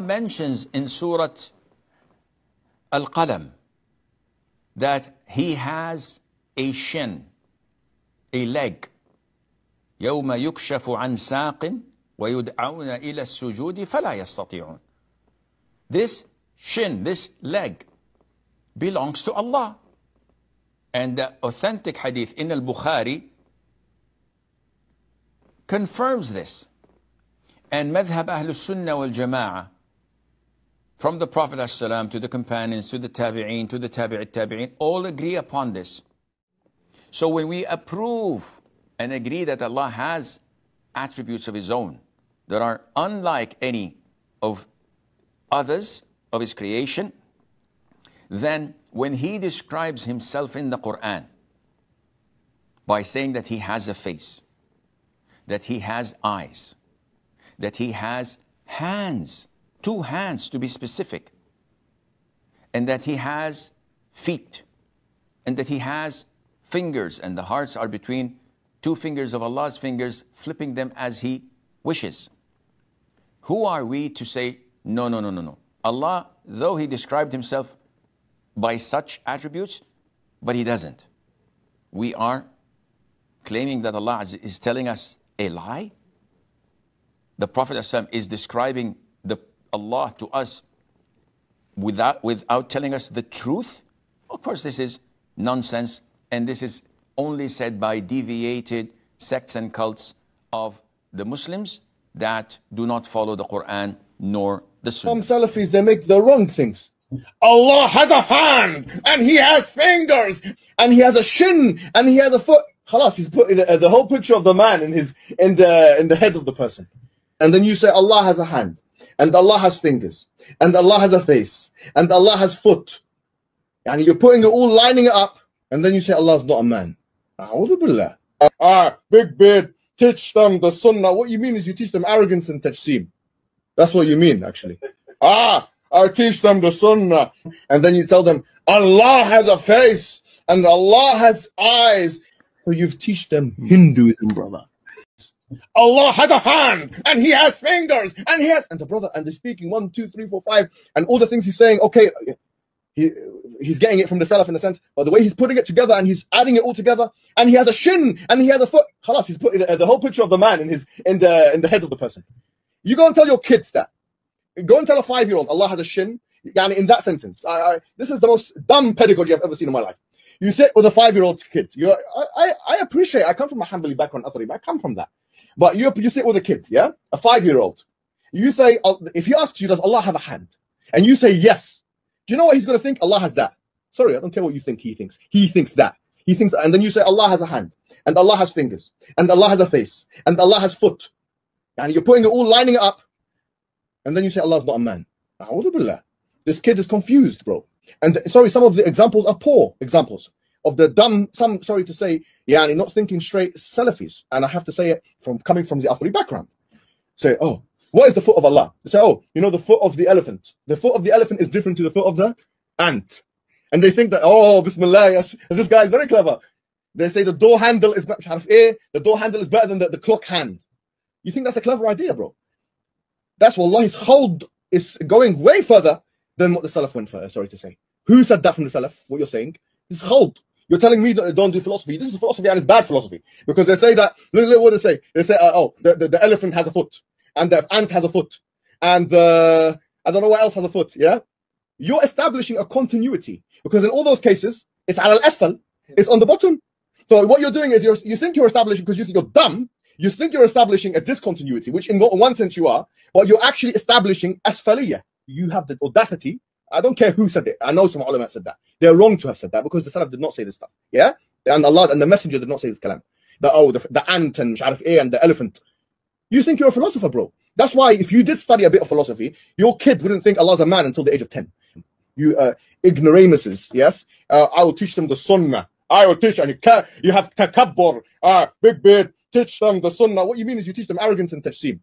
mentions in Surah Al-Qalam that he has a shin, a leg. يوم يكشف عن ساق ويدعون إلى السجود فلا يستطيعون. This shin, this leg, belongs to Allah. And the authentic hadith in Al-Bukhari confirms this. And madhab Ahlul Sunnah wal Jama'ah, from the Prophet ﷺ to the companions, to the Tabi'een, to the Tabi'it Tabi'een, all agree upon this. So when we approve and agree that Allah has attributes of His own that are unlike any of others of His creation, then when He describes Himself in the Quran by saying that He has a face, that He has eyes, that He has hands, 2 hands to be specific, and that He has feet, and that He has fingers, and the hearts are between 2 fingers of Allah's fingers, flipping them as He wishes. Who are we to say, no, no, no, no, no. Allah, though He described Himself by such attributes, but He doesn't. We are claiming that Allah is telling us a lie. The Prophet ﷺ is describing Allah to us without telling us the truth. Of course, this is nonsense, and this is only said by deviated sects and cults of the Muslims that do not follow the Quran nor the Sunnah. Some Salafis, they make the wrong things. Allah has a hand, and He has fingers, and He has a shin, and He has a foot. Khalas, He's put the whole picture of the man in the head of the person. And then you say Allah has a hand, and Allah has fingers, and Allah has a face, and Allah has foot. And you're putting it all, lining it up, and then you say Allah's not a man. A'udhu billah. Big beard, teach them the sunnah. What you mean is you teach them arrogance and tajseem. That's what you mean, actually. I teach them the sunnah. And then you tell them, Allah has a face, and Allah has eyes. So you've teach them Hinduism, brother. Allah has a hand, and He has fingers, and He has, and the brother, and they're speaking 1, 2, 3, 4, 5, and all the things he's saying, okay, he's getting it from the Salaf in a sense, but the way he's putting it together, and he's adding it all together, and He has a shin, and He has a foot. Khalas, He's putting the whole picture of the man in the head of the person. You go and tell your kids that. Go and tell a 5-year-old Allah has a shin, in that sentence. This is the most dumb pedagogy I've ever seen in my life. You sit with a 5-year-old kid. I appreciate, I come from a Hanbali background, I come from that. But you sit with a kid, yeah? A 5-year-old. You say, if he asks you, does Allah have a hand? And you say yes. Do you know what he's going to think? Allah has that. Sorry, I don't care what you think he thinks. He thinks that. He thinks, and then you say Allah has a hand, and Allah has fingers, and Allah has a face, and Allah has foot. And you're putting it all, lining it up, and then you say Allah's not a man. A'udhu billah. This kid is confused, bro. And sorry, some of the examples are poor examples of the dumb, some, sorry to say, not thinking straight Salafis. And I have to say it coming from the Athari background. Say, oh, what is the foot of Allah? They say, oh, the foot of the elephant. The foot of the elephant is different to the foot of the ant. And they think that, oh, Bismillah, yes, this guy is very clever. They say the door handle is better, the door handle is better than the clock hand. You think that's a clever idea, bro? That's what Allah's hold is going way further than what the Salaf went for, sorry to say. Who said that from the Salaf? What you're saying? This hold. You're telling me don't do philosophy. This is philosophy, and it's bad philosophy. Because they say that, look what they say. They say, oh, the elephant has a foot, and the ant has a foot, and I don't know what else has a foot, yeah? You're establishing a continuity. Because in all those cases, it's al-asfal, it's on the bottom. So what you're doing is you think you're establishing, because you think you're dumb, you think you're establishing a discontinuity, which in one sense you are, but you're actually establishing asfaliyah. You have the audacity. I don't care who said it. I know some ulama said that. They're wrong to have said that because the Salaf did not say this stuff. Yeah? And Allah and the Messenger did not say this kalam. The ant and and the elephant. You think you're a philosopher, bro. That's why if you did study a bit of philosophy, your kid wouldn't think Allah's a man until the age of 10. You ignoramuses, yes? I will teach them the sunnah. I will teach, and you have takabbur, big beard, teach them the sunnah. What you mean is you teach them arrogance and tajseem.